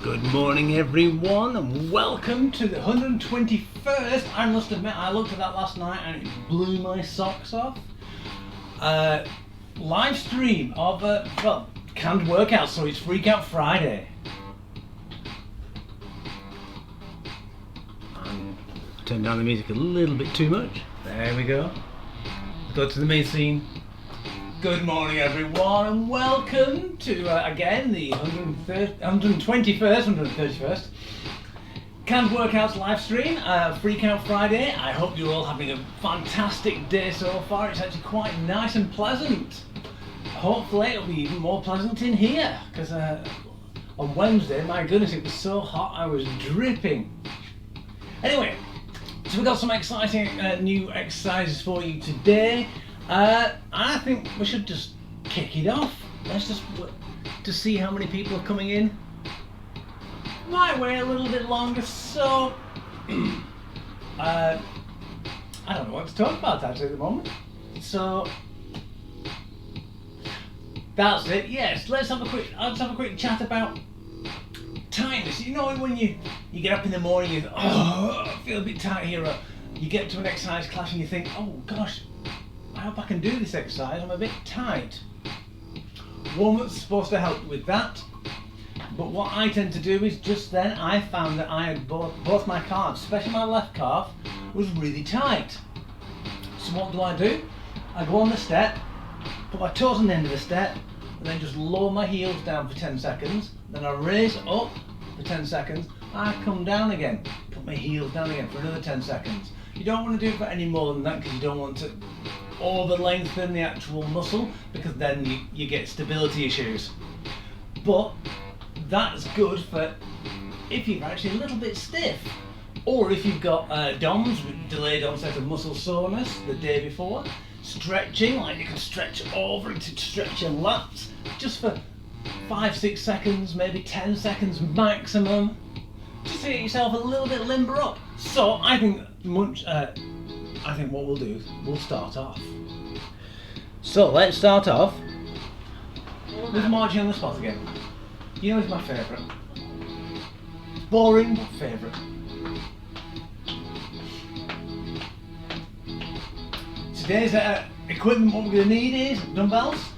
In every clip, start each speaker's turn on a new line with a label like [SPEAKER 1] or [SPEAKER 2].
[SPEAKER 1] Good morning everyone and welcome to the 121st. I must admit I looked at that last night and it blew my socks off. Live stream of canned workouts, so it's Freakout Friday. Turn down the music a little bit too much. There we go. Go to the main scene. Good morning everyone and welcome to again the 131st Canned Workouts live stream, Freakout Friday. I hope you're all having a fantastic day so far. It's actually quite nice and pleasant. Hopefully it'll be even more pleasant in here because on Wednesday, my goodness, it was so hot I was dripping. Anyway, so we've got some exciting new exercises for you today. I think we should just kick it off. Let's just to see how many people are coming in. Might wait a little bit longer, so I don't know what to talk about actually at the moment. So that's it. Yes, let's have a quick chat about tightness. You know when you get up in the morning, you think, oh, I feel a bit tight here. Or you get to an exercise class and you think, oh gosh, I hope I can do this exercise, I'm a bit tight. Warm-up's supposed to help with that, but what I tend to do is just then I found that I had both my calves, especially my left calf, was really tight. So what do? I go on the step, put my toes on the end of the step, and then just lower my heels down for 10 seconds, then I raise up for 10 seconds, I come down again, put my heels down again for another 10 seconds. You don't want to do it for any more than that because you don't want to over lengthen the actual muscle because then you get stability issues. But that's good for if you're actually a little bit stiff, or if you've got DOMS, delayed onset of muscle soreness, the day before. Stretching, like you can stretch over and stretch your lats just for 5-6 seconds, maybe 10 seconds maximum, just to get yourself a little bit limber up. So I think what we'll do is we'll start off. So let's start off with marching on the spot again. You know it's my favourite. Boring but favourite. Today's equipment, what we're going to need is dumbbells,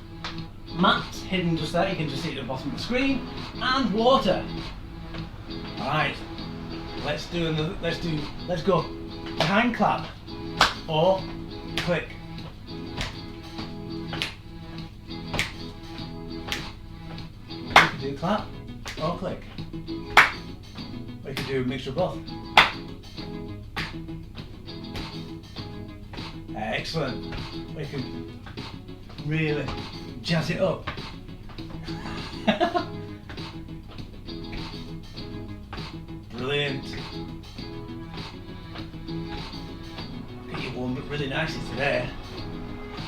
[SPEAKER 1] mats hidden just there, you can just see it at the bottom of the screen, and water. Alright, let's go behind clap or click. You can do clap or click. Or you can do a mixture of both. Excellent. We can really jazz it up. Brilliant. Get you warmed up really nicely today.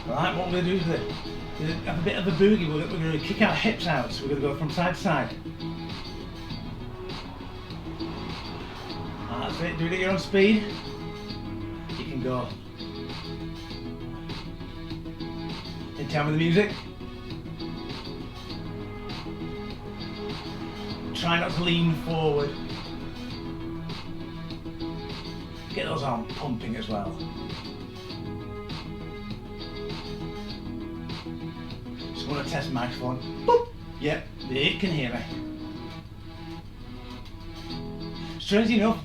[SPEAKER 1] Alright, what we're going to do is have a bit of a boogie. We're going to kick our hips out, so we're going to go from side to side. That's it, do it at your own speed. You can go. In time with the music. Try not to lean forward. Get those arms pumping as well. Just want to test the microphone. Boop. Yep, it can hear me. Strangely enough,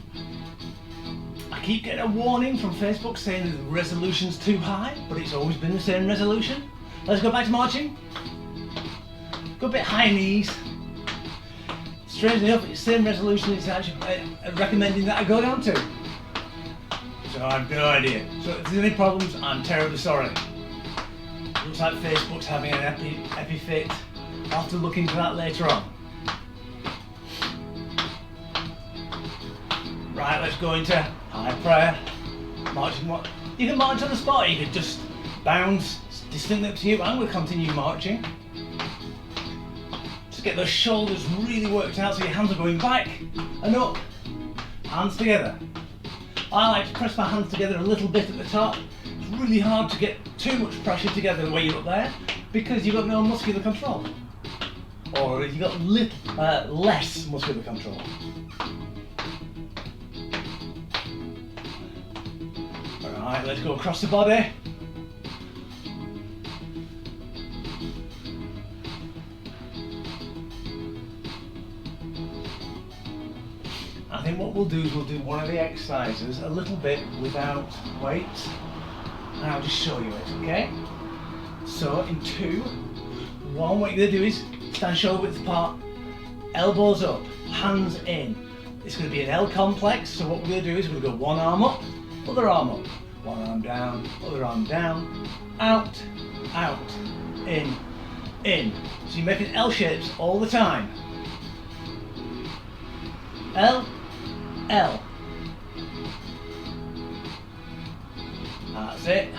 [SPEAKER 1] I keep getting a warning from Facebook saying that the resolution's too high, but it's always been the same resolution. Let's go back to marching. Go a bit high knees. Strangely enough, it's the same resolution it's actually recommending that I go down to. So I have no idea. So if there's any problems, I'm terribly sorry. Looks like Facebook's having an epi fit. I'll have to look into that later on. Right, let's go into high prayer. Marching. You can march on the spot, you can just bounce. It's distinctly up to you, and we'll continue marching. Just get those shoulders really worked out so your hands are going back and up. Hands together. I like to press my hands together a little bit at the top. It's really hard to get too much pressure together when you're up there because you've got no muscular control. or have you got less muscular control? Alright, let's go across the body. I think what we'll do is we'll do one of the exercises a little bit without weight, and I'll just show you it, okay? So in 2, 1, what you're going to do is stand shoulder width apart, elbows up, hands in. It's going to be an L complex, so what we're going to do is we're going to go one arm up, other arm up, one arm down, other arm down, out, out, in, in. So you're making L shapes all the time. L, L. That's it.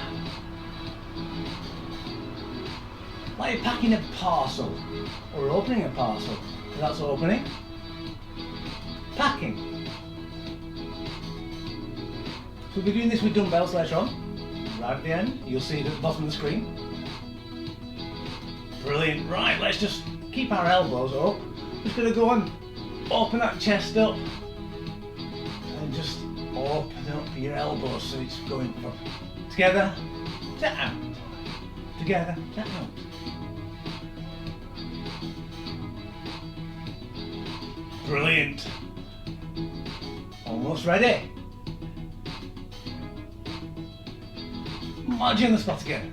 [SPEAKER 1] Like you're packing a parcel or opening a parcel. So that's opening. Packing. So we'll be doing this with dumbbells later on. Right at the end, you'll see it at the bottom of the screen. Brilliant. Right, let's just keep our elbows up. Just going to go on. Open that chest up and just open up your elbows so it's going from together to out, together to out. Brilliant. Almost ready. March on the spot again.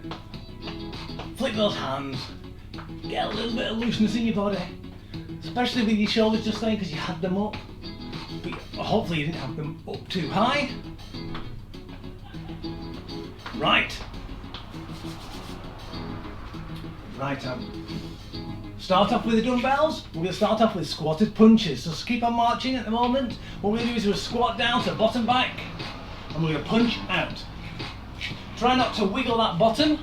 [SPEAKER 1] Flick those hands. Get a little bit of looseness in your body. Especially with your shoulders just then because you had them up. But hopefully you didn't have them up too high. Right. Right. Start off with the dumbbells. We're going to start off with squatted punches. So just keep on marching at the moment. What we're going to do is we'll squat down to bottom back. And we're going to punch out. Try not to wiggle that bottom.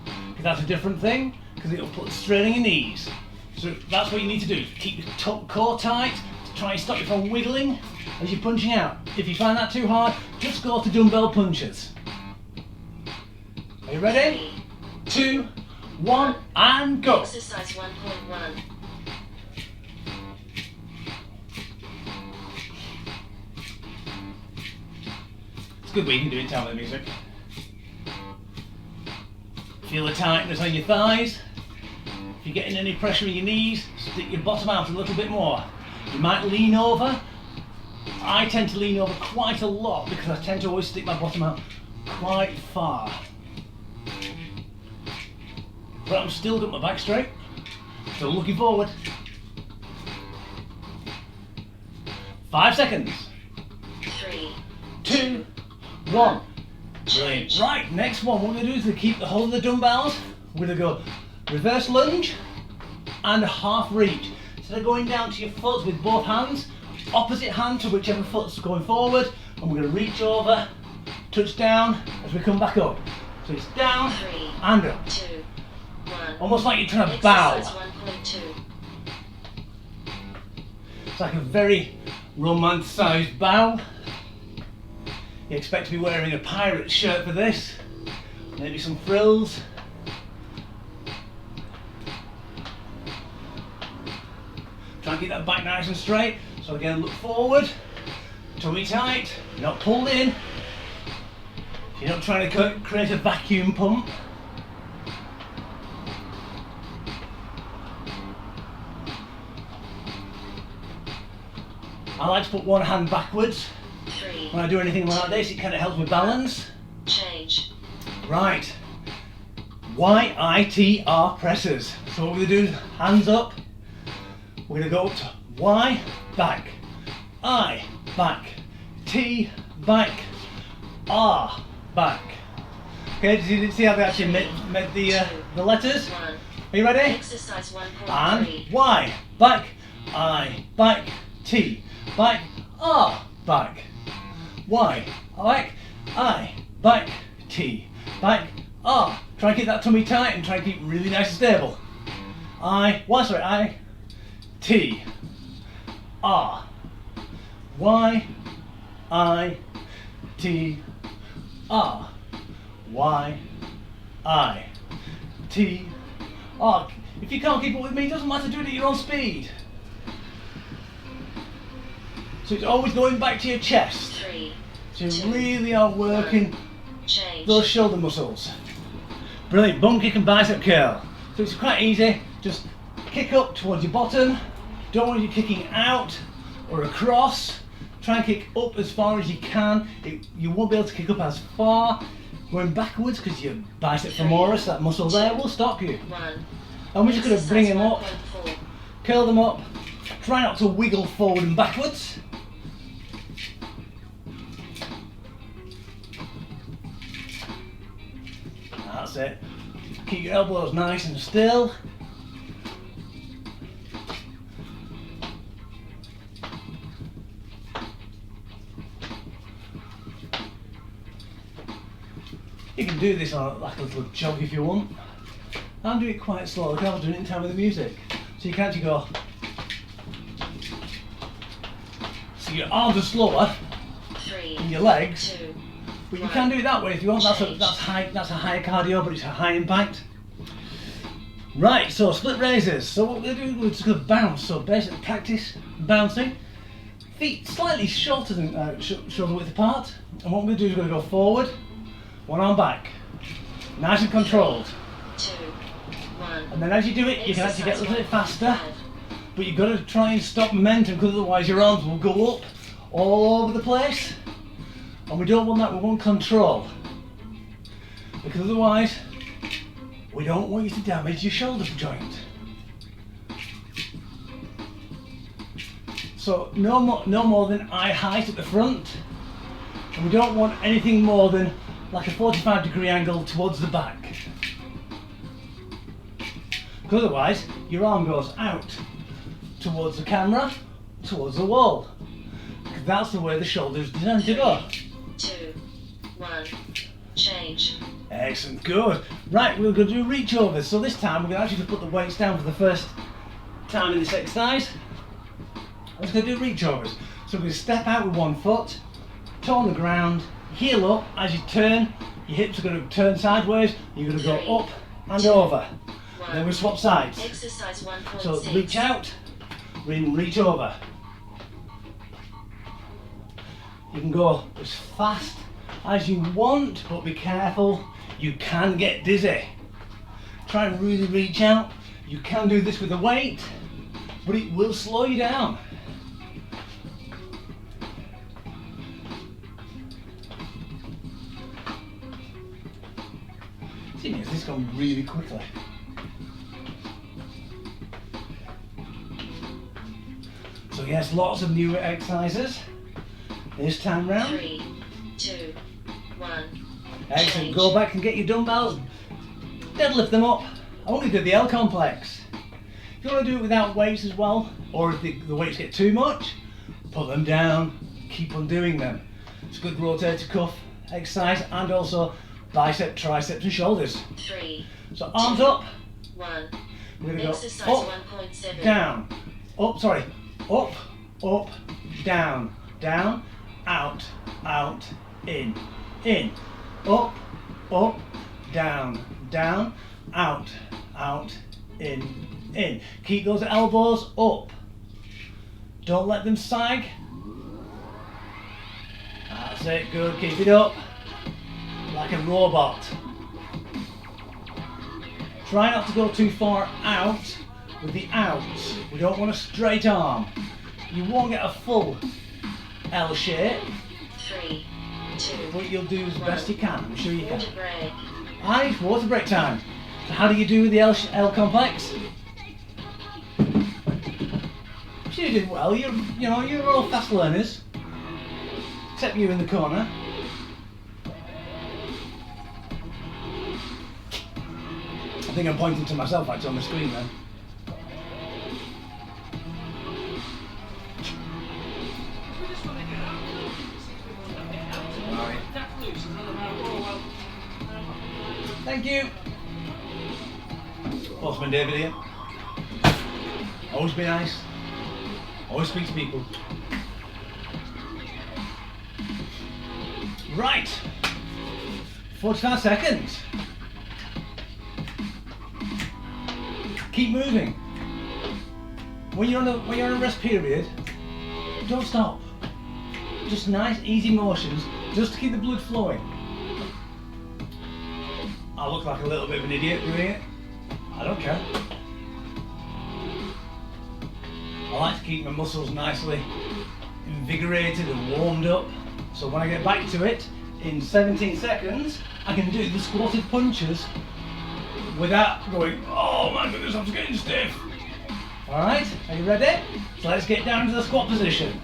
[SPEAKER 1] Because that's a different thing. Because it'll put strain on your knees. So that's what you need to do. Keep your core tight to try and stop you from wiggling as you're punching out. If you find that too hard, just go to dumbbell punches. Are you ready? 2, 1, and go.
[SPEAKER 2] Exercise 1.1.
[SPEAKER 1] It's good when you can do it down with the music. Feel the tightness on your thighs. If you're getting any pressure in your knees, stick your bottom out a little bit more. You might lean over. I tend to lean over quite a lot because I tend to always stick my bottom out quite far. But I'm still got my back straight, still looking forward. 5 seconds.
[SPEAKER 2] 3,
[SPEAKER 1] 2, 1. Brilliant. Right, next one, what we're going to do is to keep the hold of the dumbbells. We're going to go reverse lunge and half reach. So they're going down to your foot with both hands, opposite hand to whichever foot's going forward, and we're going to reach over, touch down as we come back up. So it's down
[SPEAKER 2] 3,
[SPEAKER 1] and up.
[SPEAKER 2] 2, 1.
[SPEAKER 1] Almost like you're trying to bow.
[SPEAKER 2] Exercise 1.2.
[SPEAKER 1] It's like a very romanticised bow. You expect to be wearing a pirate shirt for this, maybe some frills. Try and keep that back nice and straight. So again, look forward, tummy tight, you're not pulled in. You're not trying to create a vacuum pump. I like to put one hand backwards.
[SPEAKER 2] 3.
[SPEAKER 1] When I do anything like this, it kind of helps with balance.
[SPEAKER 2] Change.
[SPEAKER 1] Right. Y.I.T.R presses. So what we're going to do is hands up. We're going to go up to Y, back, I, back, T, back, R, back. Okay, did you see how they actually made the letters?
[SPEAKER 2] 1.
[SPEAKER 1] Are you ready?
[SPEAKER 2] Exercise 1.3.
[SPEAKER 1] And Y, back, I, back, T, back, R, back. Y, back, I, back, T, back, R. Try and keep that tummy tight and try and keep really nice and stable. I, T, R, Y, I, T, R, Y, I, T, R. If you can't keep up with me, it doesn't matter, do it at your own speed. So it's always going back to your chest.
[SPEAKER 2] 3,
[SPEAKER 1] So you
[SPEAKER 2] 2,
[SPEAKER 1] really are working
[SPEAKER 2] change.
[SPEAKER 1] those shoulder muscles. Brilliant, bum kick and bicep curl. So it's quite easy, just kick up towards your bottom. Don't want you kicking out or across. Try and kick up as far as you can. You won't be able to kick up as far going backwards because your bicep femoris, that muscle there, will stop you.
[SPEAKER 2] 1.
[SPEAKER 1] And we're just going to bring them up,
[SPEAKER 2] 1.4.
[SPEAKER 1] curl them up, try not to wiggle forward and backwards. That's it. Keep your elbows nice and still. You can do this on like a little jog if you want. I'll do it quite slow, like I was doing it in time with the music. So you can actually go. So your arms are slower
[SPEAKER 2] 3,
[SPEAKER 1] than your legs,
[SPEAKER 2] 2,
[SPEAKER 1] but you can do it that way if you want. That's a
[SPEAKER 2] Change.
[SPEAKER 1] higher cardio, but it's a high impact. Right, so split raises. So what we're going to do is just going to bounce. So basic practice bouncing. Feet slightly shorter than shoulder width apart. And what we're going to do is we're going to go forward, one arm back, nice and controlled.
[SPEAKER 2] 2, 1.
[SPEAKER 1] And then as you do it, you can actually get a little bit faster,
[SPEAKER 2] 5,
[SPEAKER 1] but you've got to try and stop momentum because otherwise your arms will go up all over the place. And we don't want that, we want control. Because otherwise, we don't want you to damage your shoulder joint. So no more than eye height at the front. And we don't want anything more than like a 45-degree angle towards the back. Because otherwise, your arm goes out towards the camera, towards the wall. Because that's the way the shoulder is designed to go.
[SPEAKER 2] 2, 1. Change.
[SPEAKER 1] Excellent, good. Right, we're going to do reach overs. So this time we're going to actually put the weights down for the first time in this exercise. I'm just going to do reach overs. So we're going to step out with one foot, toe on the ground, heel up. As you turn, your hips are going to turn sideways. You're going to go
[SPEAKER 2] 3,
[SPEAKER 1] up and over.
[SPEAKER 2] 1.
[SPEAKER 1] Then we swap sides.
[SPEAKER 2] Exercise 1.6.
[SPEAKER 1] So reach out, reach over. You can go as fast as you want, but be careful, you can get dizzy. Try and really reach out. You can do this with a weight, but it will slow you down. See, this is going really quickly. So yes, lots of new exercises this time round.
[SPEAKER 2] 3, 2, 1.
[SPEAKER 1] Excellent.
[SPEAKER 2] Change.
[SPEAKER 1] Go back and get your dumbbells. Deadlift them up. I only did the L complex. If you want to do it without weights as well, or if the weights get too much, put them down. Keep on doing them. It's a good rotator cuff exercise and also bicep, triceps and shoulders.
[SPEAKER 2] 3,
[SPEAKER 1] So arms up.
[SPEAKER 2] 1.
[SPEAKER 1] We're going to go
[SPEAKER 2] Exercise
[SPEAKER 1] up,
[SPEAKER 2] 1.7.
[SPEAKER 1] down, up, sorry, up, down, down, out, in, up, down, out, in. Keep those elbows up. Don't let them sag. That's it, good, keep it up. Like a robot. Try not to go too far out with the outs. We don't want a straight arm. You won't get a full L shape,
[SPEAKER 2] 3, 2,
[SPEAKER 1] but you'll do as best you can. I'm sure you can.
[SPEAKER 2] water break.
[SPEAKER 1] Aye, water break time. So how do you do with the L complex? Sure you did well. You're all fast learners, except you in the corner. I think I'm pointing to myself actually on the screen then. Thank you. Postman David here. Always be nice. Always speak to people. Right. 45 seconds. Keep moving. When you're on a rest period, don't stop. Just nice, easy motions, just to keep the blood flowing. I look like a little bit of an idiot doing it. I don't care. I like to keep my muscles nicely invigorated and warmed up. So when I get back to it, in 17 seconds, I can do the squatted punches without going, oh my goodness, I'm getting stiff. Alright, are you ready? So let's get down to the squat position.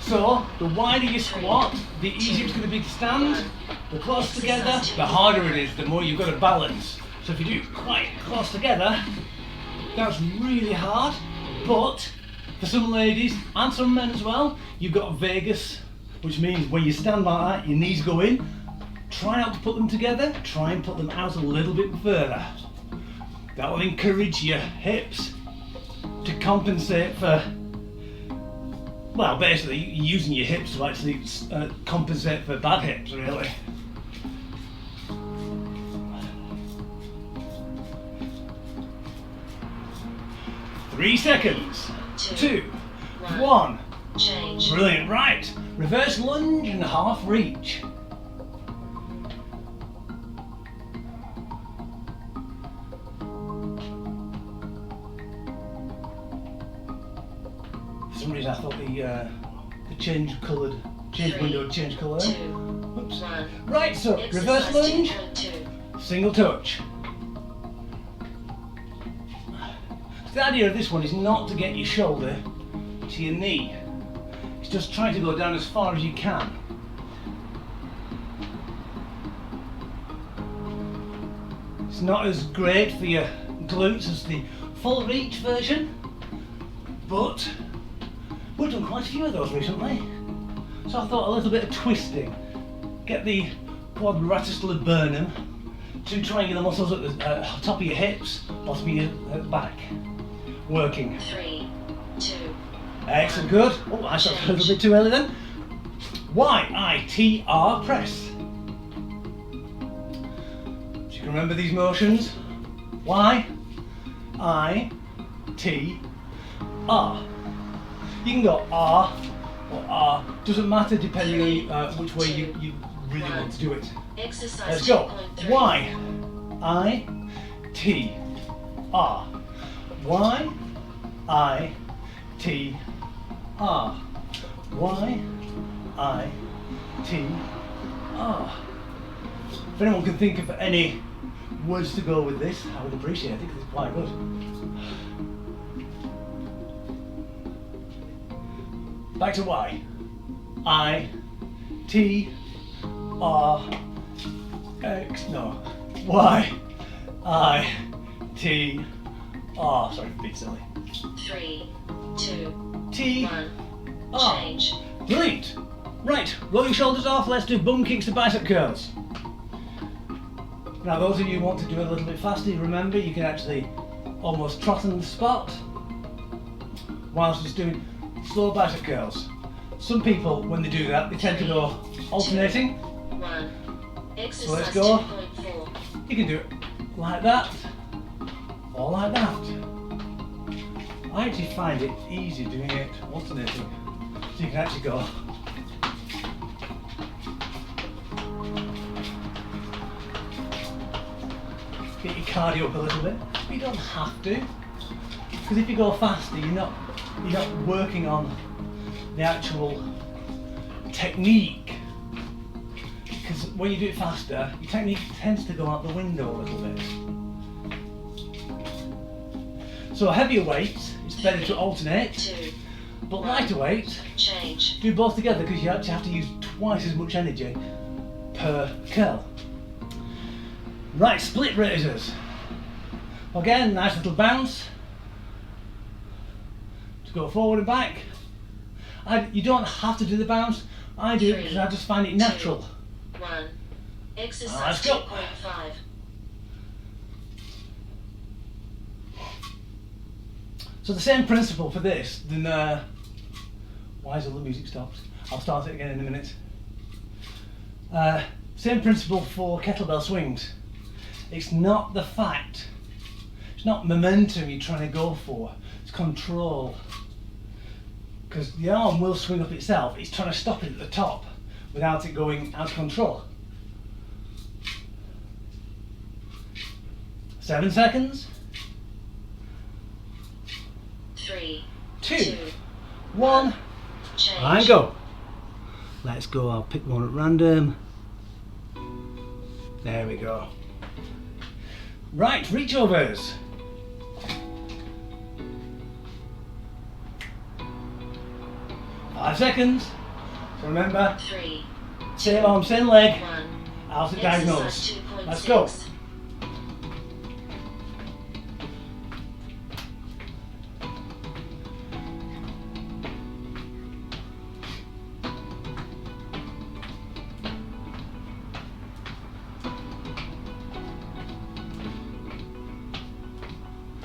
[SPEAKER 1] So, the wider you squat, the easier it's going to be to stand. The closer together, the harder it is, the more you've got to balance. So if you do it quite close together, that's really hard. But for some ladies and some men as well, you've got Vegas, which means when you stand like that, your knees go in. Try not to put them together, try and put them out a little bit further. That will encourage your hips to compensate for, well, basically using your hips to actually compensate for bad hips, really. Three seconds. Two. One.
[SPEAKER 2] Change.
[SPEAKER 1] Brilliant. Right. Reverse lunge and half reach. For some reason I thought the change window would change colour. Oops. Right, so reverse lunge, single touch. So the idea of this one is not to get your shoulder to your knee. It's just trying to go down as far as you can. It's not as great for your glutes as the full reach version, but we've done quite a few of those recently. So I thought a little bit of twisting. Get the quadratus laburnum, two triangular muscles at the top of your hips, bottom of your back. Working.
[SPEAKER 2] 3, 2.
[SPEAKER 1] Excellent, good. Oh, I started a little bit too early then. Y.I.T.R press. So you can remember these motions. Y, I, T, R. You can go R or R. Doesn't matter depending on which way you really want to do it.
[SPEAKER 2] Exercise.
[SPEAKER 1] Let's go.
[SPEAKER 2] 2.3.
[SPEAKER 1] Y, I, T, R. Y, I, T, R. Y, I, T, R. If anyone can think of any words to go with this, I would appreciate it because it's quite good. Back to Y. I, T, R, X, no. Y, I, T, R. Sorry, a bit silly.
[SPEAKER 2] 3, 2,
[SPEAKER 1] T,
[SPEAKER 2] 1.
[SPEAKER 1] R.
[SPEAKER 2] Change.
[SPEAKER 1] Brilliant. Right, roll your shoulders off, let's do bum kicks to bicep curls. Now those of you who want to do it a little bit faster, remember you can actually almost trot on the spot whilst just doing slow bicep curls. Some people, when they do that, they tend to go alternating.
[SPEAKER 2] 1. Exercise.
[SPEAKER 1] So let's go.
[SPEAKER 2] 2.4.
[SPEAKER 1] You can do it like that, or like that. I actually find it easy doing it alternating. So you can actually go get your cardio up a little bit, but you don't have to. Because if you go faster, you're not working on the actual technique. Because when you do it faster, your technique tends to go out the window a little bit. So heavier weights, it's better to alternate,
[SPEAKER 2] 2.
[SPEAKER 1] but lighter weights,
[SPEAKER 2] Change.
[SPEAKER 1] do both together because you actually have to use twice as much energy per curl. Right, split raises. Again, nice little bounce to go forward and back. You don't have to do the bounce. I do because I just find it natural.
[SPEAKER 2] 1. Exercise.
[SPEAKER 1] Let's go.
[SPEAKER 2] 2.5.
[SPEAKER 1] So the same principle for this, then why has all the music stopped? I'll start it again in a minute. Same principle for kettlebell swings. It's not the fact, It's not momentum you're trying to go for, it's control. Because the arm will swing up itself, it's trying to stop it at the top without it going out of control. 7 seconds.
[SPEAKER 2] 3,
[SPEAKER 1] 2, 1,
[SPEAKER 2] change.
[SPEAKER 1] and go. Let's go, I'll pick one at random. There we go. Right, reach overs. Five seconds. So remember,
[SPEAKER 2] 3,
[SPEAKER 1] same arm, same leg,
[SPEAKER 2] 1.
[SPEAKER 1] opposite diagonals.
[SPEAKER 2] Exercise 2.6.
[SPEAKER 1] Let's go.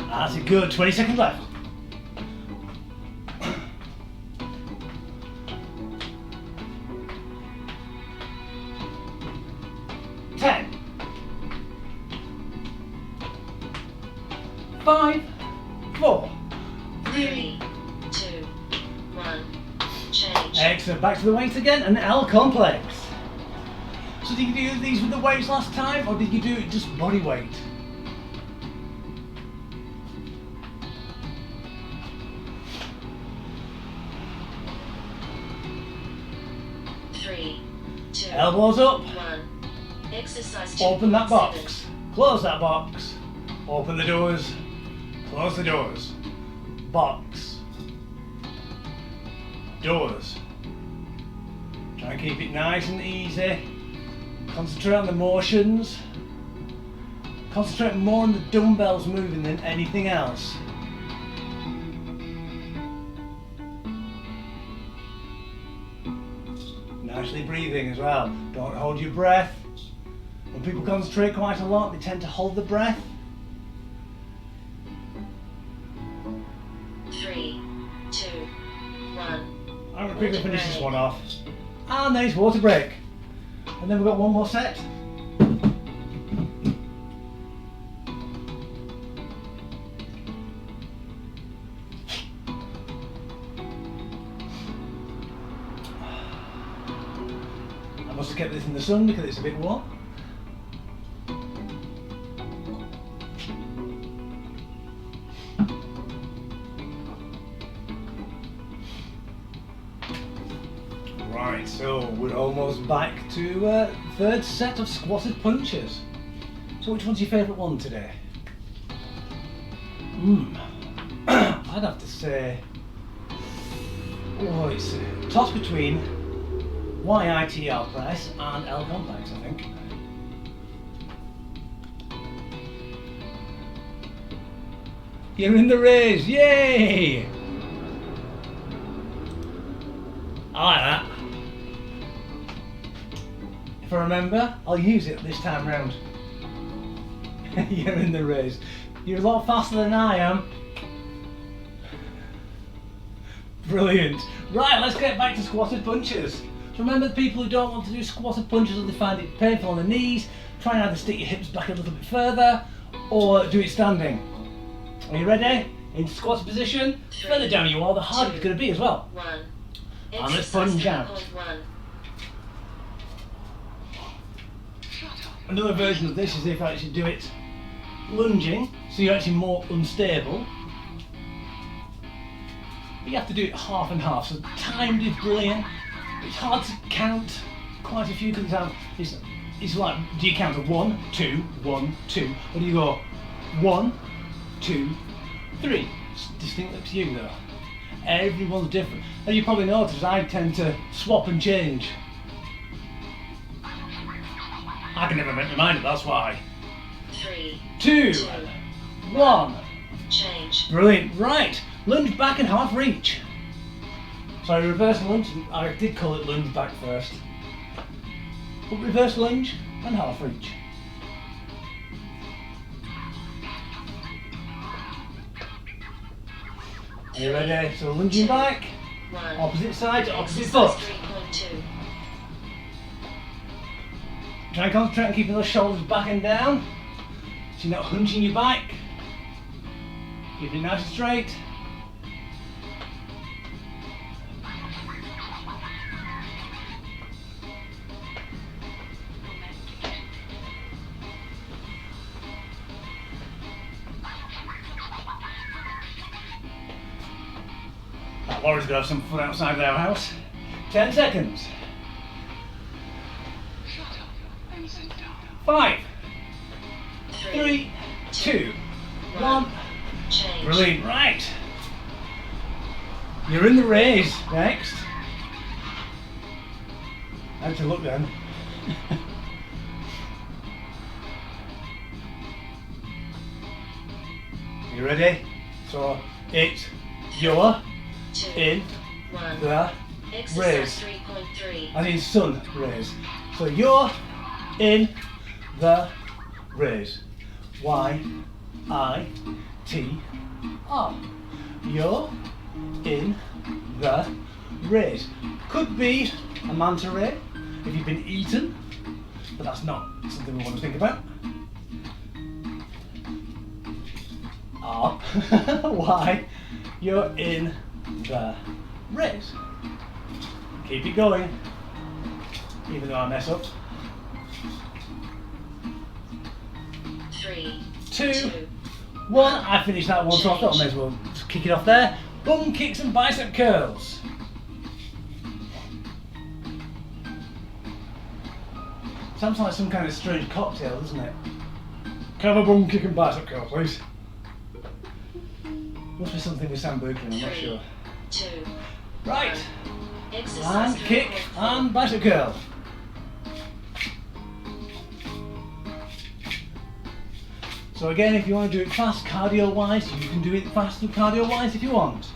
[SPEAKER 1] That's it, good. 20 seconds left. 10, 5, 4,
[SPEAKER 2] 3, 2, 1. Change.
[SPEAKER 1] Excellent. Back to the weights again, and L complex. So did you do these with the weights last time, or did you do it just body weight? Elbows up.
[SPEAKER 2] 1. Exercise
[SPEAKER 1] Open that
[SPEAKER 2] 2.7.
[SPEAKER 1] box. Close that box. Open the doors. Close the doors. Box. Doors. Try and keep it nice and easy. Concentrate on the motions. Concentrate more on the dumbbells moving than anything else. Nicely breathing as well. Don't hold your breath. When people concentrate quite a lot, they tend to hold the breath.
[SPEAKER 2] 3, 2, 1.
[SPEAKER 1] I'm going to quickly finish this one off. And then it's water break. And then we've got one more set. I must have kept this in the sun because it's a bit warm. Right, so we're almost back to third set of squatted punches. So which one's your favourite one today? I'd have to say, oh, it's a toss between Y.I.T.R press and L complex, I think. You're in the race, yay! I like that. If I remember, I'll use it this time round. You're in the race. You're a lot faster than I am. Brilliant. Right, let's get back to squatted punches. So remember, the people who don't want to do squatted punches or they find it painful on the knees, try and either stick your hips back a little bit further or do it standing. Are you ready? In squatted position, further down you are, the harder it's going to be as well.
[SPEAKER 2] 1.
[SPEAKER 1] And let's punch out.
[SPEAKER 2] 1.
[SPEAKER 1] Another version of this is if I actually do it lunging, so you're actually more unstable. But you have to do it half and half, so timed is brilliant. It's hard to count quite a few because it's like, do you count a 1, 2, 1, 2, or do you go 1, 2, 3? It's distinctly up to you though. Everyone's different. And you probably notice I tend to swap and change. I can never make my mind up, that's why.
[SPEAKER 2] 3,
[SPEAKER 1] 2, 1.
[SPEAKER 2] Change.
[SPEAKER 1] Brilliant. Right, lunge back and half reach. Sorry, reverse lunge. I did call it lunge back first. But reverse lunge and half reach. Are you ready? So lunging back,
[SPEAKER 2] 1.
[SPEAKER 1] opposite side to opposite
[SPEAKER 2] Exercise
[SPEAKER 1] foot.
[SPEAKER 2] 3.2.
[SPEAKER 1] Try and concentrate on keeping those shoulders back and down, so you're not hunching your back. Keep it nice and straight. Laura's got to have some fun outside of our house. 10 seconds. 5, 3, 2, 1.
[SPEAKER 2] Change.
[SPEAKER 1] Brilliant. Right. You're in the raise next. I had to look then. You ready? So it's your
[SPEAKER 2] 2,
[SPEAKER 1] in
[SPEAKER 2] 1.
[SPEAKER 1] the
[SPEAKER 2] Exercise
[SPEAKER 1] raise.
[SPEAKER 2] 3.3.
[SPEAKER 1] As in sun raise. So you're in the raise. Y.I.T.R. You're in the raise. Could be a manta ray if you've been eaten, but that's not something we want to think about. R. Y. You're in the raise. Keep it going, even though I mess up.
[SPEAKER 2] 3,
[SPEAKER 1] 2, 1. I finished that one, so I thought I may as well just kick it off there. Bum kicks and bicep curls. Sounds like some kind of strange cocktail, doesn't it? Can I have a bum kick and bicep curl, please? Must be something with Sam Berkeley, I'm not
[SPEAKER 2] 3,
[SPEAKER 1] sure.
[SPEAKER 2] 2,
[SPEAKER 1] Right,
[SPEAKER 2] 1. Exercise
[SPEAKER 1] and kick
[SPEAKER 2] 3.4.
[SPEAKER 1] and bicep curl. So again, if you want to do it fast cardio-wise, you can do it fast cardio-wise if you want.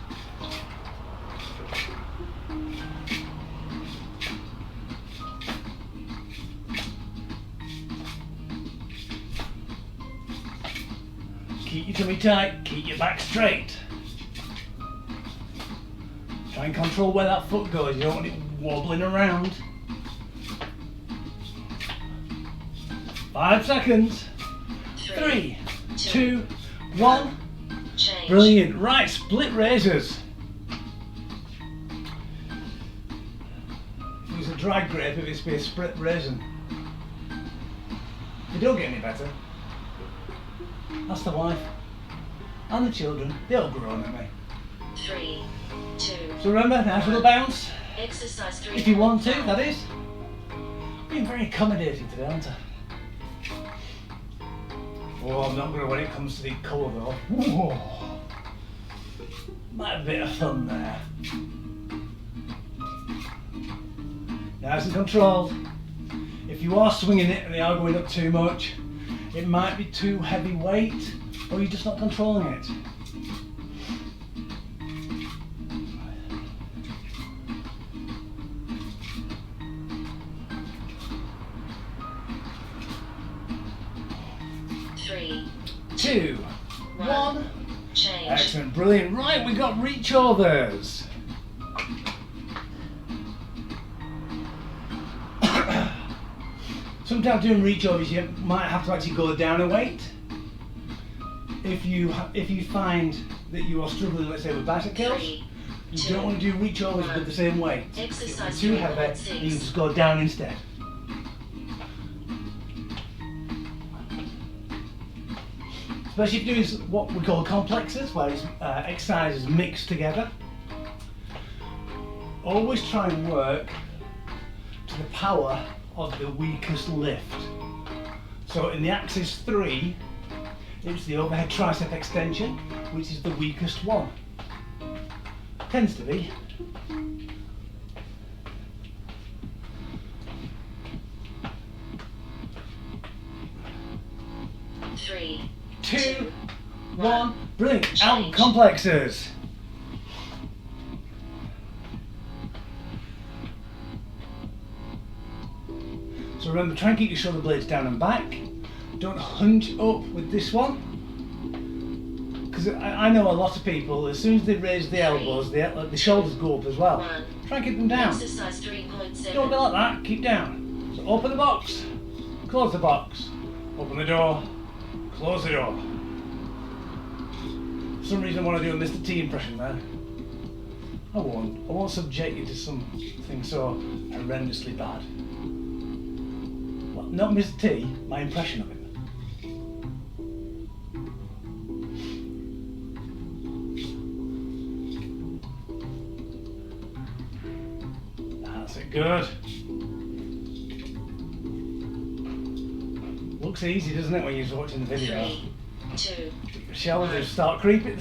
[SPEAKER 1] Keep your tummy tight, keep your back straight. Try and control where that foot goes, you don't want it wobbling around. 5 seconds. 3, 2, 1.
[SPEAKER 2] Change.
[SPEAKER 1] Brilliant. Right, split raises. If it was a dried grape, it would be a split raisin. They don't get any better. That's the wife. And the children. They all grown at me.
[SPEAKER 2] 3, 2.
[SPEAKER 1] So remember, nice little bounce.
[SPEAKER 2] Exercise 3.
[SPEAKER 1] If you want to, that is. Being very accommodating today, aren't I? Oh, I'm not going to when it comes to the colour though. Whoa. Might have a bit of fun there. Nice and controlled. If you are swinging it and they are going up too much, it might be too heavy weight, or you're just not controlling it.
[SPEAKER 2] Three,
[SPEAKER 1] 2, 1.
[SPEAKER 2] change.
[SPEAKER 1] Excellent, brilliant. Right, we've got reach overs. Sometimes doing reach overs, you might have to actually go down a weight. If you find that you are struggling, let's say with bicep curls,
[SPEAKER 2] 3,
[SPEAKER 1] you
[SPEAKER 2] 2,
[SPEAKER 1] don't want to do reach overs
[SPEAKER 2] 1.
[SPEAKER 1] with the same weight.
[SPEAKER 2] Exercise
[SPEAKER 1] If you're too heavy,
[SPEAKER 2] 3.6.
[SPEAKER 1] you can just go down instead. Especially if you're doing what we call complexes, where it's exercises mixed together. Always try and work to the power of the weakest lift. So in the axis 3, it's the overhead tricep extension, which is the weakest one. Tends to be.
[SPEAKER 2] Three,
[SPEAKER 1] 2, 1, brilliant. Out
[SPEAKER 2] Change.
[SPEAKER 1] complexes. So remember, try and keep your shoulder blades down and back. Don't hunch up with this one. Because I know a lot of people, as soon as they raise the elbows, the shoulders go up as well.
[SPEAKER 2] 1.
[SPEAKER 1] Try and keep them down.
[SPEAKER 2] Exercise 3.7.
[SPEAKER 1] Don't go like that, keep down. So open the box, close the box, open the door, close the door. For some reason I want to do a Mr. T impression there. I won't subject you to something so horrendously bad. Well, not Mr. T, my impression of him. That's it, good. Looks easy, doesn't it, when you're watching the video?
[SPEAKER 2] 3, 2.
[SPEAKER 1] Your shoulders start creeping.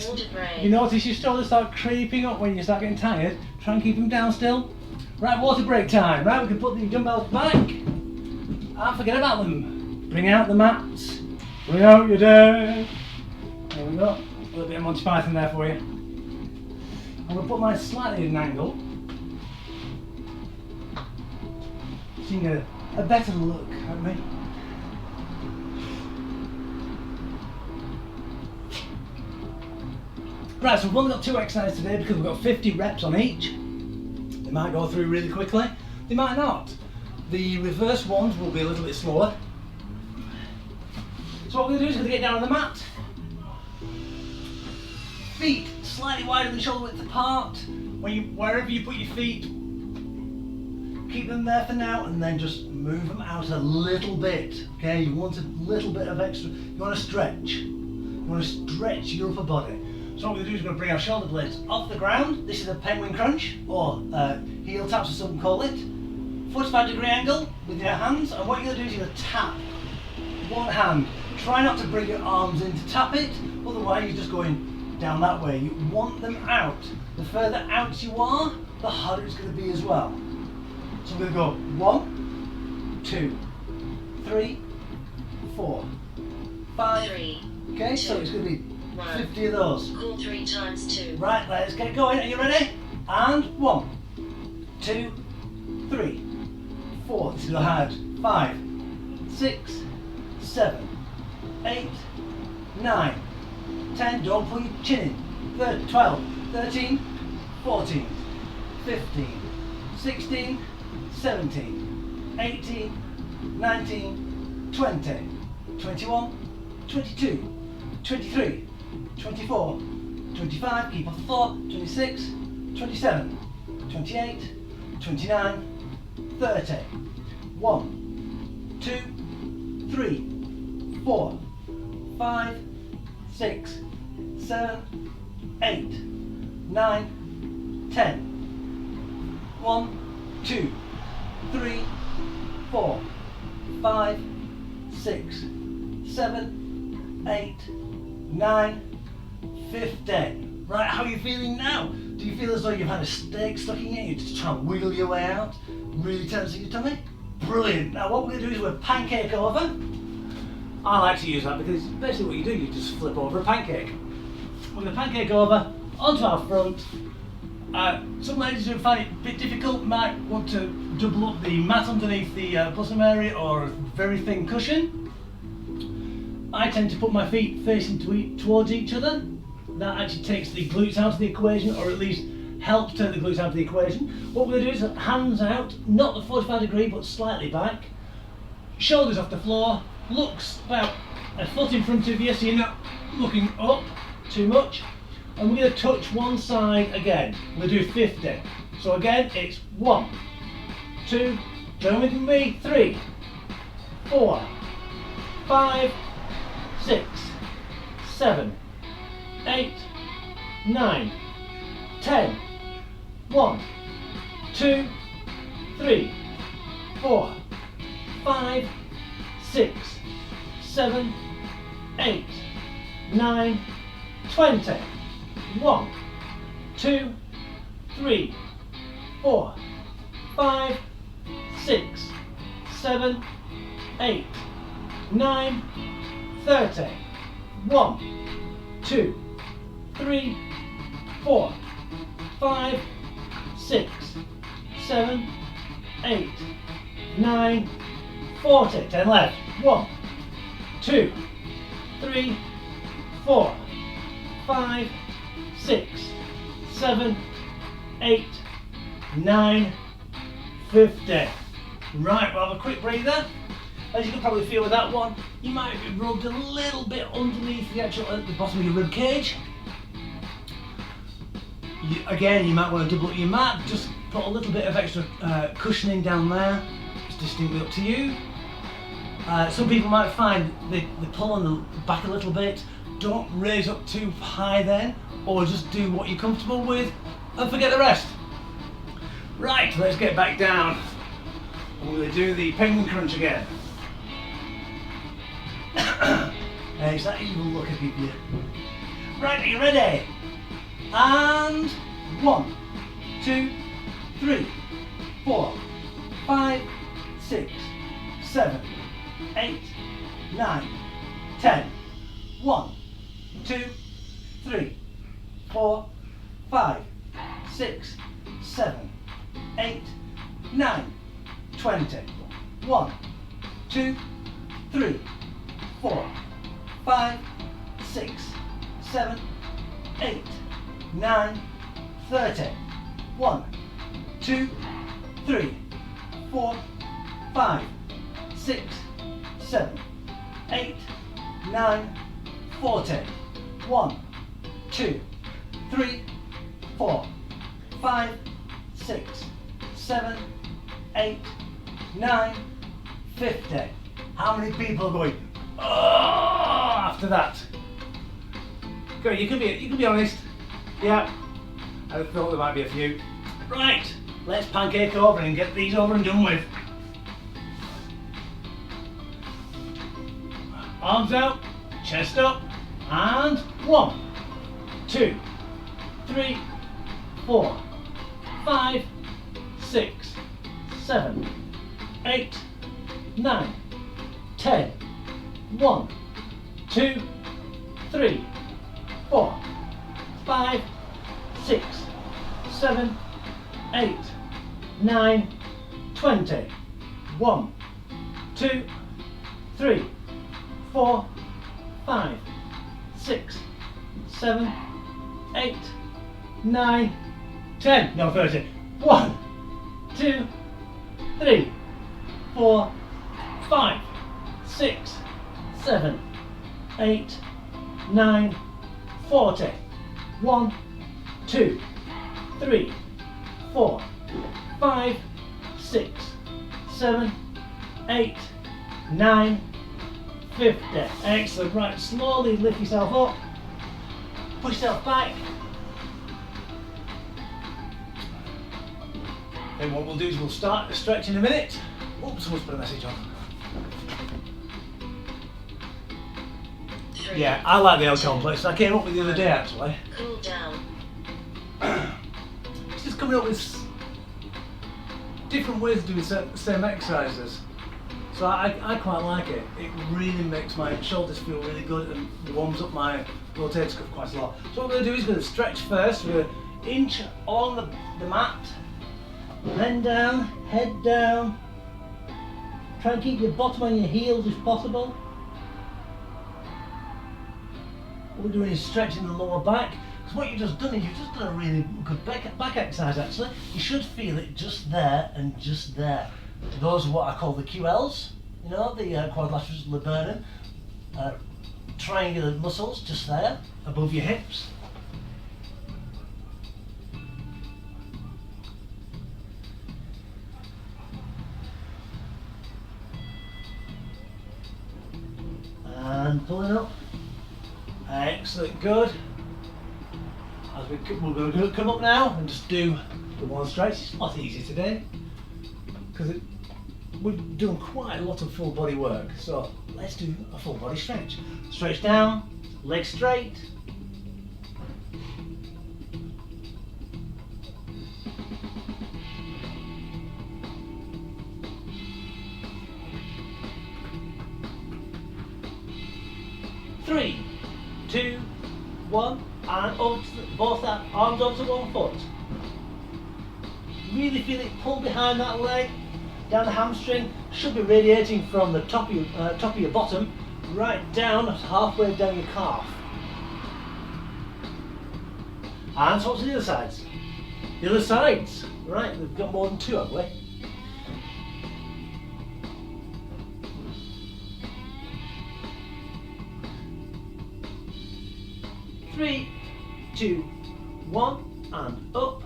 [SPEAKER 1] You notice your shoulders start creeping up when you start getting tired. Try and keep them down still. Right, water break time. Right, we can put the dumbbells back. And forget about them. Bring out the mats. Bring out your day. There we go. A little bit of Monty Python there for you. I'm going to put mine slightly at an angle. So you can get a better look at me. Right, so we've only got 2 exercises today because we've got 50 reps on each. They might go through really quickly, they might not. The reverse ones will be a little bit slower. So what we're going to do is we're going to get down on the mat. Feet slightly wider than shoulder width apart. Wherever you put your feet, keep them there for now and then just move them out a little bit. Okay, you want a little bit of extra, you want to stretch. You want to stretch your upper body. So what we're going to do is we're going to bring our shoulder blades off the ground. This is a penguin crunch, or heel taps as some call it. 45-degree angle with your hands, and what you're going to do is you're going to tap one hand. Try not to bring your arms in to tap it, otherwise you're just going down that way. You want them out. The further out you are, the harder it's going to be as well. So we're going to go 1, 2, 3, 4, 5.
[SPEAKER 2] 3.
[SPEAKER 1] Okay, so it's going to be 50 of those.
[SPEAKER 2] Call 3 times 2.
[SPEAKER 1] Right, let's get going. Are you ready? And 1, 2, 3, 4. This is going hard. 5, 6, 7, 8, 9, 10. Don't put your chin in. 12, 13, 14, 15, 16, 17, 18, 19, 20, 21, 22, 23, 24, 25, keep on the floor, 26, 27, 28, 29, 30. 1, 2, 3, 4, 5, 6, 7, 8, 9, 10. 1, 2, 3, 4, 5, 6, 7, 8, 9, 15. Right, how are you feeling now? Do you feel as though you've had a steak stuck in you? You just try and wiggle your way out, really tensing your tummy? Brilliant. Now what we're going to do is we're pancake over. I like to use that because basically what you do, you just flip over a pancake. We're going to pancake over onto our front. Some ladies who find it a bit difficult might want to double up the mat underneath the bottom area or a very thin cushion. I tend to put my feet facing towards each other. That actually takes the glutes out of the equation, or at least helps turn the glutes out of the equation. What we're going to do is hands out, not the 45-degree, but slightly back. Shoulders off the floor, looks about a foot in front of you, so you're not looking up too much. And we're going to touch one side again. We'll do 50. So again, it's 1, 2, join with me, 3, 4, 5, 6, 7, 8, 9, 10. 1, 2, 3, 4, 5, 6, 7, 8, 9, 20. 1, 2, 3, 4, 5, 6, 7, 8, 9, 30. 1, 2, 3, 4, 5, 6, 7, 8, 9, 40. 10 left. 1, 2, 3, 4, 5, 6, 7, 8, 9, 50. Right, we'll have a quick breather. As you can probably feel with that one, you might be rubbed a little bit underneath the actual at the bottom of your rib cage. Again, you might want to double up your mat, just put a little bit of extra cushioning down there. It's distinctly up to you. Some people might find they pull on the back a little bit. Don't raise up too high then, or just do what you're comfortable with and forget the rest. Right, let's get back down. We're going to do the penguin crunch again. It's that evil look I give you. Right, are you ready? And 1, 2, 3, 4, 5, 6, 7, 8, 9, 10. 1, 2, 3, 4, 5, 6, 7, 8, 9, 20. 1, 2, 3, 4, 5, 6, 7, 8, 9, 30. 1, 2, 3, 4, 5, 6, 7, 8, 9, 40. 1, 2, 3, 4, 5, 6, 7, 8, 9, 50. How many people are going, oh, after that? Go, you can be honest. Yeah, I thought there might be a few. Right, let's pancake over and get these over and done with. Arms out, chest up, and 1, 2, 3, 4, 5, 6, 7, 8, 9, 10. 1, 2, 3, 4, 5, 6, 7, 8, 9, 20. 1, 2, 3, 4, 5, 6, 7, 8, 9, 10. No, 30. 1, 2, 3, 4, 5, 6, 7, 8, 9, 40. 1, 2, 3, 4, 5, 6, 7, 8, 9, 50. Excellent. Right, slowly lift yourself up, push yourself back. Then what we'll do is we'll start the stretch in a minute. Oops, someone's put a message on.
[SPEAKER 2] 3,
[SPEAKER 1] Yeah, I like the L complex. I came up with the other day actually.
[SPEAKER 2] cool down.
[SPEAKER 1] It's just coming up with different ways of doing the same exercises. So I quite like it. It really makes my shoulders feel really good and warms up my rotator cuff quite a lot. So what we're going to do is we're going to stretch first. We're going to inch along the mat, then down, head down. Try and keep your bottom on your heels if possible. What we're doing is stretching the lower back. Because what you've just done is you've just done a really good back exercise actually. You should feel it just there and just there. Those are what I call the QLs, you know, the quadriceps laburnum, triangular muscles just there, above your hips. And pulling up. Excellent, good. As we're going to come up now and just do the one stretch. It's not easy today because we're doing quite a lot of full body work. So let's do a full body stretch. Stretch down, legs straight. Three, two, one, and over to both arms onto one foot. Really feel it pull behind that leg, down the hamstring. Should be radiating from the top of your bottom right down halfway down your calf. And swap to the other sides. The other sides. Right, we've got more than two, haven't we? Three, two, one, and up.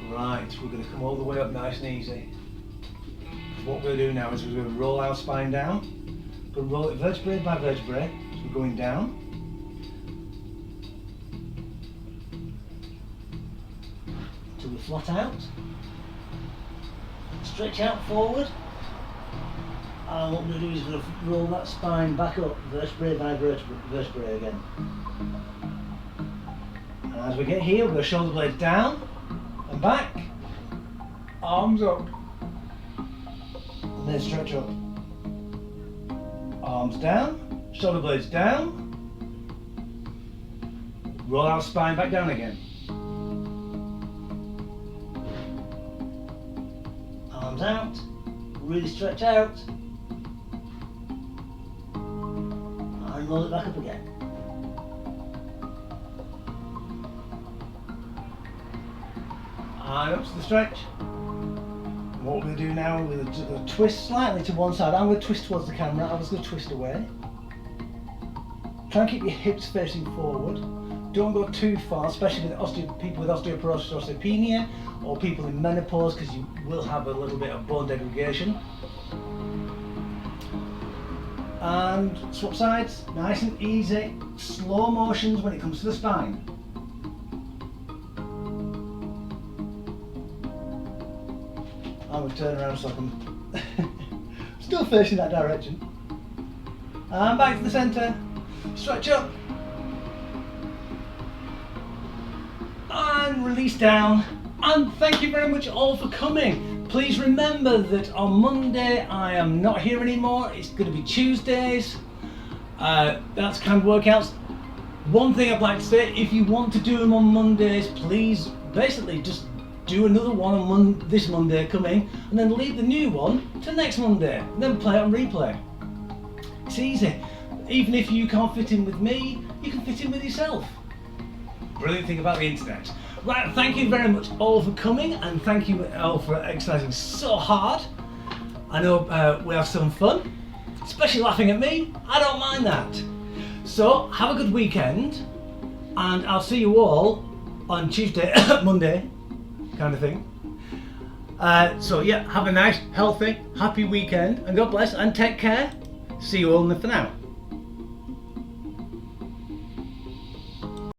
[SPEAKER 1] Right, we're going to come all the way up nice and easy. What we're going to do now is we're going to roll our spine down. We're going to roll it vertebrae by vertebrae. So we're going down. Until we're flat out. Stretch out forward. And what we're going to do is we're going to roll that spine back up, vertebrae by vertebrae again. And as we get here, we're going to shoulder blades down and back, arms up, and then stretch up. Arms down, shoulder blades down, roll our spine back down again. Arms out, really stretch out, and roll it back up again. And up to the stretch. And what we're going to do now, we're going to twist slightly to one side. I'm going to twist towards the camera, I was going to twist away. Try and keep your hips facing forward. Don't go too far, especially with people with osteoporosis or osteopenia, or people in menopause, because you will have a little bit of bone degradation. And swap sides, nice and easy, slow motions when it comes to the spine. I would turn around so I can still facing that direction. And back to the centre, stretch up. And release down. And thank you very much all for coming. Please remember that on Monday I am not here anymore. It's going to be Tuesdays. That's kind of workouts. One thing I'd like to say, if you want to do them on Mondays, please basically just do another one on this Monday coming, and then leave the new one to next Monday, and then play it on replay. It's easy. Even if you can't fit in with me, you can fit in with yourself. Brilliant thing about the internet. Right, thank you very much all for coming, and thank you all for exercising so hard. I know we have some fun, especially laughing at me. I don't mind that. So have a good weekend, and I'll see you all on Tuesday, Monday, kind of thing. So yeah, have a nice, healthy, happy weekend, and God bless, and take care. See you all for now.